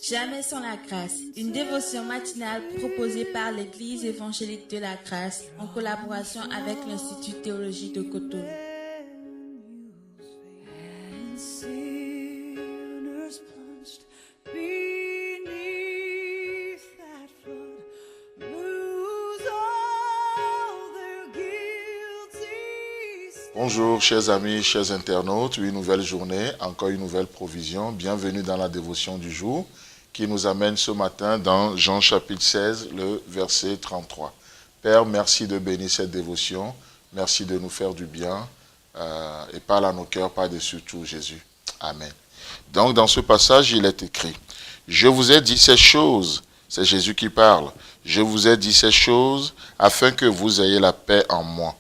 Jamais sans la grâce, une dévotion matinale proposée par l'Église évangélique de la grâce en collaboration avec l'Institut théologique de Cotonou. Bonjour chers amis, chers internautes, une nouvelle journée, encore une nouvelle provision. Bienvenue dans la dévotion du jour qui nous amène ce matin dans Jean chapitre 16, le verset 33. Père, merci de bénir cette dévotion, merci de nous faire du bien et parle à nos cœurs par-dessus tout Jésus. Amen. Donc dans ce passage, il est écrit, « Je vous ai dit ces choses », c'est Jésus qui parle, « Je vous ai dit ces choses afin que vous ayez la paix en moi.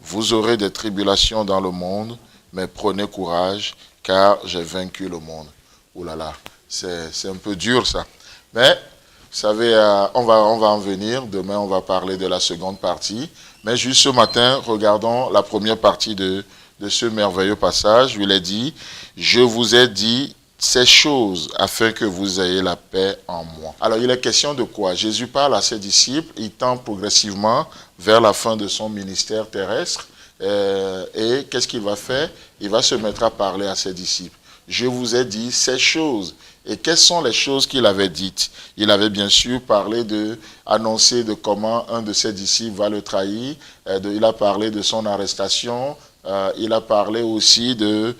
Vous aurez des tribulations dans le monde, mais prenez courage, car j'ai vaincu le monde. » Ouh là là, c'est un peu dur ça. Mais, vous savez, on va en venir. Demain, on va parler de la seconde partie. Mais juste ce matin, regardons la première partie de ce merveilleux passage où il est dit, « Je vous ai dit ces choses afin que vous ayez la paix en moi. » Alors, il est question de quoi? Jésus parle à ses disciples, il tend progressivement vers la fin de son ministère terrestre. Et qu'est-ce qu'il va faire? Il va se mettre à parler à ses disciples. Je vous ai dit ces choses. Et quelles sont les choses qu'il avait dites? Il avait bien sûr parlé annoncer de comment un de ses disciples va le trahir. Il a parlé de son arrestation. Il a parlé aussi de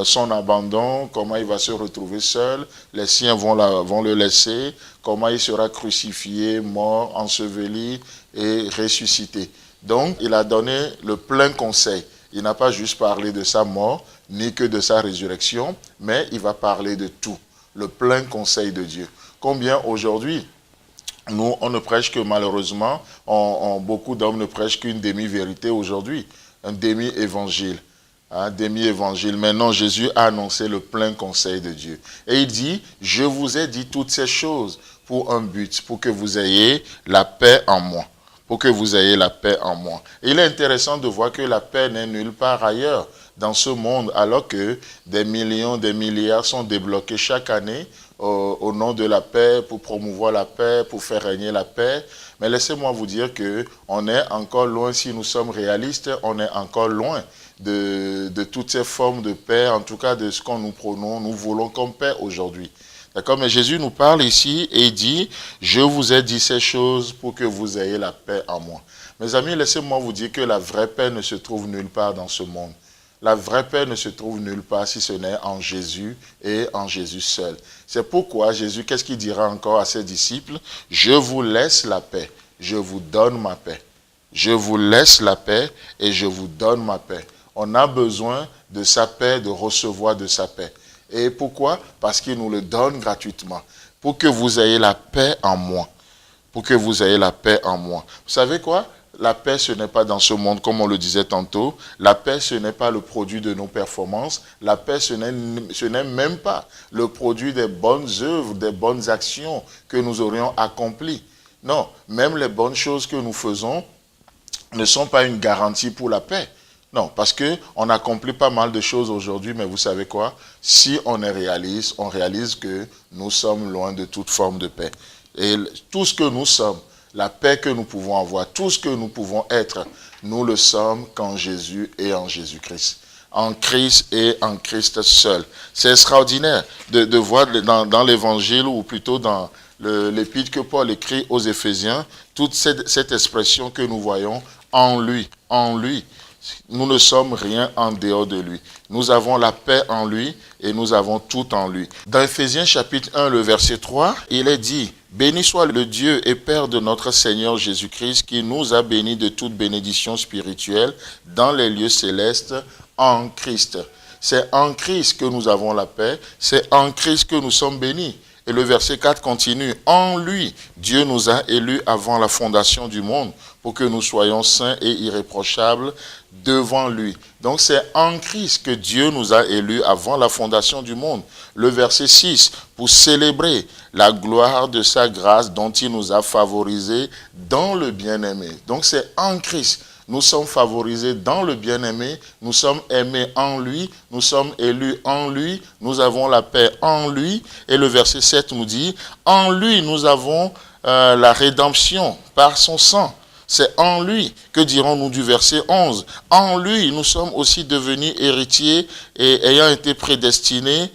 son abandon, comment il va se retrouver seul. Les siens vont le laisser. Comment il sera crucifié, mort, enseveli et ressuscité. Donc, il a donné le plein conseil. Il n'a pas juste parlé de sa mort, ni que de sa résurrection, mais il va parler de tout. Le plein conseil de Dieu. Combien aujourd'hui, nous, on ne prêche que malheureusement, beaucoup d'hommes ne prêchent qu'une demi-vérité aujourd'hui, un demi-évangile. Un demi-évangile. Maintenant, Jésus a annoncé le plein conseil de Dieu. Et il dit, je vous ai dit toutes ces choses pour un but, pour que vous ayez la paix en moi. Pour que vous ayez la paix en moi. Et il est intéressant de voir que la paix n'est nulle part ailleurs dans ce monde, alors que des millions, des milliards sont débloqués chaque année au nom de la paix, pour promouvoir la paix, pour faire régner la paix. Mais laissez-moi vous dire qu'on est encore loin, si nous sommes réalistes, on est encore loin de toutes ces formes de paix, en tout cas de ce qu'on nous voulons comme paix aujourd'hui. D'accord? Mais Jésus nous parle ici et dit, je vous ai dit ces choses pour que vous ayez la paix en moi. Mes amis, laissez-moi vous dire que la vraie paix ne se trouve nulle part dans ce monde. La vraie paix ne se trouve nulle part si ce n'est en Jésus et en Jésus seul. C'est pourquoi Jésus, qu'est-ce qu'il dira encore à ses disciples? Je vous laisse la paix, je vous donne ma paix. Je vous laisse la paix et je vous donne ma paix. On a besoin de sa paix, de recevoir de sa paix. Et pourquoi? Parce qu'il nous le donne gratuitement. Pour que vous ayez la paix en moi. Pour que vous ayez la paix en moi. Vous savez quoi? La paix, ce n'est pas dans ce monde, comme on le disait tantôt. La paix, ce n'est pas le produit de nos performances. La paix, ce n'est même pas le produit des bonnes œuvres, des bonnes actions que nous aurions accomplies. Non, même les bonnes choses que nous faisons ne sont pas une garantie pour la paix. Non, parce qu'on accomplit pas mal de choses aujourd'hui, mais vous savez quoi? Si on est réaliste, on réalise que nous sommes loin de toute forme de paix. Et tout ce que nous sommes, la paix que nous pouvons avoir, tout ce que nous pouvons être, nous le sommes qu'en Jésus et en Jésus-Christ. En Christ et en Christ seul. C'est extraordinaire de voir dans l'évangile, ou plutôt dans l'épître que Paul écrit aux Éphésiens, toute cette expression que nous voyons en lui, en lui. Nous ne sommes rien en dehors de lui. Nous avons la paix en lui et nous avons tout en lui. Dans Éphésiens chapitre 1, le verset 3, il est dit, « Béni soit le Dieu et Père de notre Seigneur Jésus-Christ qui nous a bénis de toute bénédiction spirituelle dans les lieux célestes en Christ. » C'est en Christ que nous avons la paix, c'est en Christ que nous sommes bénis. Et le verset 4 continue. En lui, Dieu nous a élus avant la fondation du monde pour que nous soyons saints et irréprochables devant lui. Donc c'est en Christ que Dieu nous a élus avant la fondation du monde. Le verset 6, pour célébrer la gloire de sa grâce dont il nous a favorisés dans le bien-aimé. Donc c'est en Christ. nous sommes favorisés dans le bien-aimé, nous sommes aimés en lui, nous sommes élus en lui, nous avons la paix en lui. Et le verset 7 nous dit, en lui nous avons la rédemption par son sang. C'est en lui. Que dirons-nous du verset 11? En lui, nous sommes aussi devenus héritiers et ayant été prédestinés,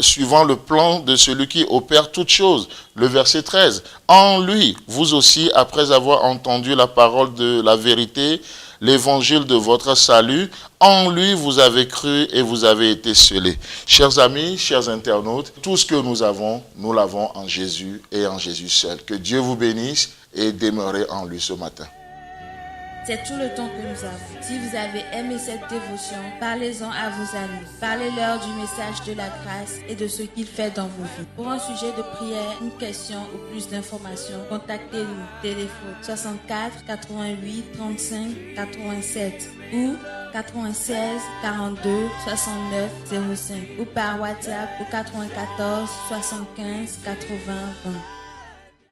suivant le plan de celui qui opère toutes choses. Le verset 13. En lui, vous aussi, après avoir entendu la parole de la vérité, l'évangile de votre salut, en lui vous avez cru et vous avez été scellés. Chers amis, chers internautes, tout ce que nous avons, nous l'avons en Jésus et en Jésus seul. Que Dieu vous bénisse et demeurez en lui ce matin. C'est tout le temps que nous avons. Si vous avez aimé cette dévotion, parlez-en à vos amis. Parlez-leur du message de la grâce et de ce qu'il fait dans vos vies. Pour un sujet de prière, une question ou plus d'informations, contactez-nous. Téléphone 64 88 35 87 ou 96 42 69 05 ou par WhatsApp au 94 75 80 20.